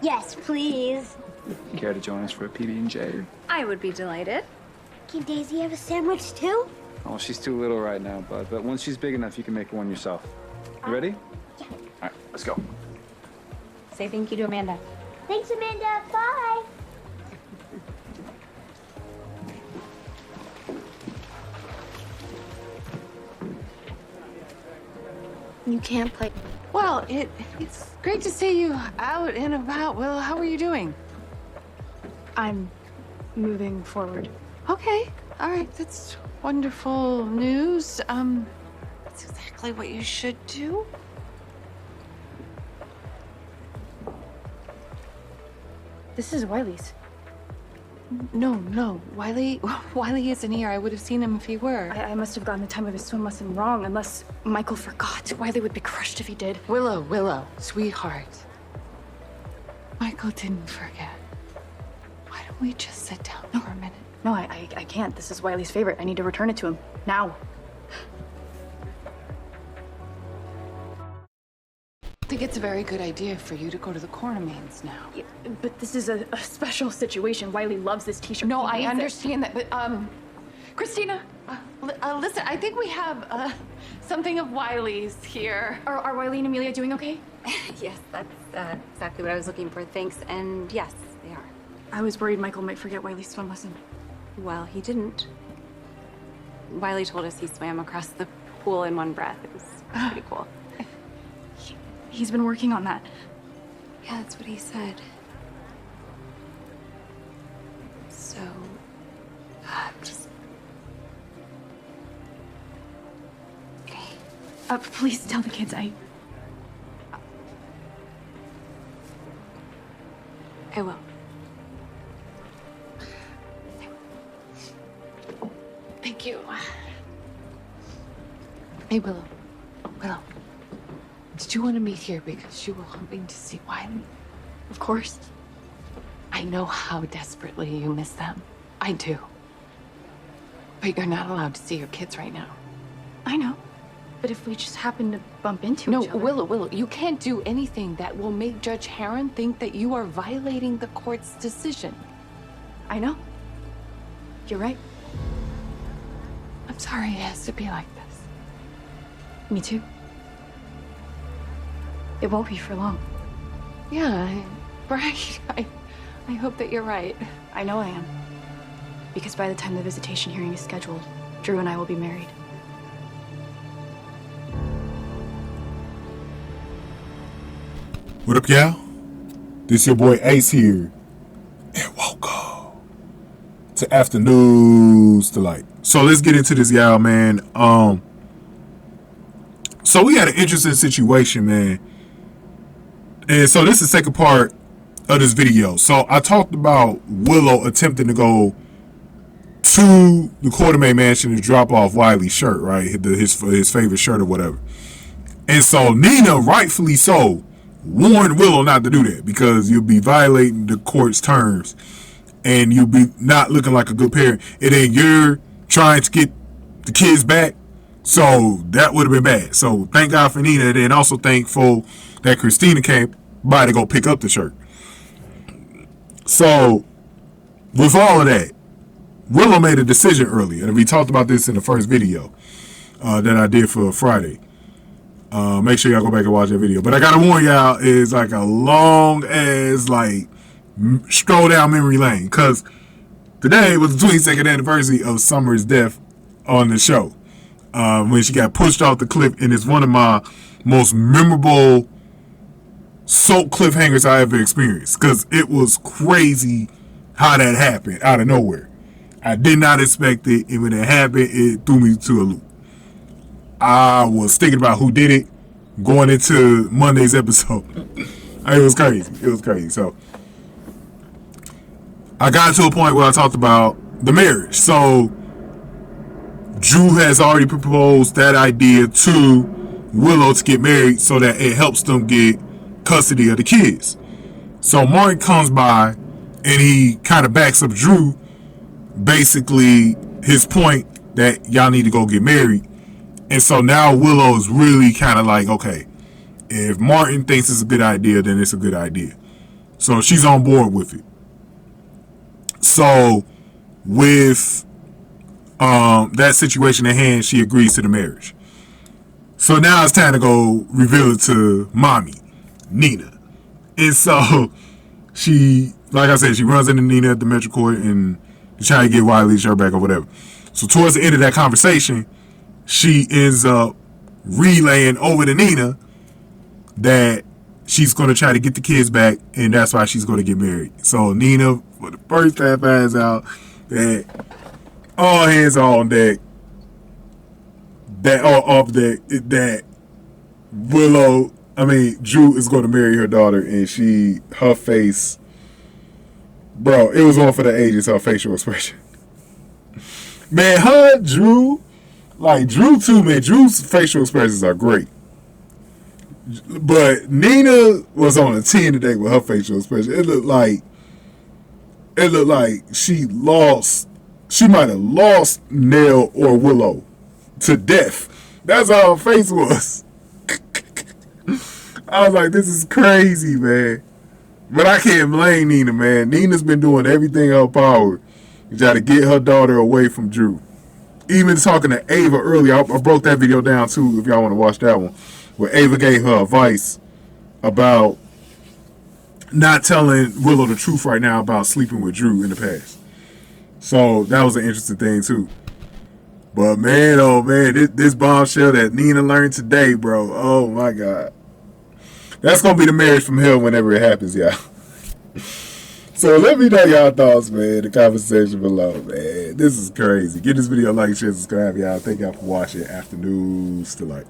Yes, please. Care to join us for a PB&J? I would be delighted. Can Daisy have a sandwich too? Oh, she's too little right now, bud. But once she's big enough, you can make her one yourself. You ready? Yeah. All right, let's go. Say thank you to Amanda. Thanks, Amanda. Bye. You can't play. Well, it's great to see you out and about. Well, how are you doing? I'm moving forward. Okay. All right. That's wonderful news. That's exactly what you should do. This is Wiley's. No. Wiley isn't here. I would have seen him if he were. I must have gotten the time of his swim lesson wrong, unless Michael forgot. Wiley would be crushed if he did. Willow, sweetheart. Michael didn't forget. Why don't we just sit down for a minute? No, I can't. This is Wiley's favorite. I need to return it to him. Now. I think it's a very good idea for you to go to the Quartermaines now. Yeah, but this is a special situation. Wiley loves this t-shirt. No, He I needs it. understand that, but, Kristina, listen, I think we have, something of Wiley's here. Are Wiley and Amelia doing okay? Yes, that's exactly what I was looking for. Thanks. And yes, they are. I was worried Michael might forget Wiley's swim lesson. Well, he didn't. Wiley told us he swam across the pool in one breath. It was pretty cool. He's been working on that. Yeah, that's what he said. So, just... Okay. Please tell the kids I will. Thank you. Hey, Willow. Did you want to meet here because you were hoping to see Wiley? Of course. I know how desperately you miss them. I do. But you're not allowed to see your kids right now. I know. But if we just happen to bump into each other... No, Willow, you can't do anything that will make Judge Heron think that you are violating the court's decision. I know. You're right. I'm sorry it has to be like this. Me too. It won't be for long. Yeah, right. I hope that you're right. I know I am. Because by the time the visitation hearing is scheduled, Drew and I will be married. What up, y'all? This your boy Ace here. And welcome to Afternoons Delight. So let's get into this, y'all, man. So we had an interesting situation, man. And so this is the second part of this video. So I talked about Willow attempting to go to the Quartermaine mansion to drop off Wiley's shirt, right? His favorite shirt or whatever. And so Nina, rightfully so, warned Willow not to do that because you'll be violating the court's terms and you'll be not looking like a good parent. And then you're trying to get the kids back. So that would have been bad. So thank God for Nina, and also thankful that Kristina came by to go pick up the shirt. So with all of that, Willow made a decision earlier, and we talked about this in the first video that I did for Friday. Make sure y'all go back and watch that video. But I gotta warn y'all, it's like a long ass stroll down memory lane, because today was the 22nd anniversary of Summer's death on the show. When she got pushed off the cliff, and it's one of my most memorable soap cliffhangers I ever experienced, because it was crazy how that happened out of nowhere. I did not expect it, and when it happened, it threw me to a loop. I was thinking about who did it going into Monday's episode. It was crazy. So I got to a point where I talked about the marriage. So Drew has already proposed that idea to Willow to get married so that it helps them get custody of the kids. So Martin comes by and he kind of backs up Drew, basically his point that y'all need to go get married. And so now Willow's really kind of like, okay, if Martin thinks it's a good idea, then it's a good idea. So she's on board with it. So with that situation at hand, she agrees to the marriage. So now it's time to go reveal it to mommy, Nina. And so she, like I said, she runs into Nina at the Metro Court and trying to get Wiley's shirt back or whatever. So towards the end of that conversation, she ends up relaying over to Nina that she's going to try to get the kids back, and that's why she's going to get married. So Nina, for the first time, finds out that all hands are on deck. That Drew is going to marry her daughter, and her face, bro, it was on for the ages, her facial expression. Man, Drew too, man. Drew's facial expressions are great. But Nina was on a 10 today with her facial expression. It looked like she might have lost Nell or Willow to death. That's how her face was. I was like, this is crazy, man. But I can't blame Nina, man. Nina's been doing everything in her power to try to get her daughter away from Drew. Even talking to Ava earlier, I broke that video down too if y'all want to watch that one, where Ava gave her advice about not telling Willow the truth right now about sleeping with Drew in the past. So that was an interesting thing too. But man, oh man, this bombshell that Nina learned today, bro. Oh my God. That's going to be the marriage from hell whenever it happens, y'all. So let me know y'all thoughts, man, in the comment section below, man. This is crazy. Give this video a like, share, subscribe, y'all. Thank y'all for watching. Afternoons to light.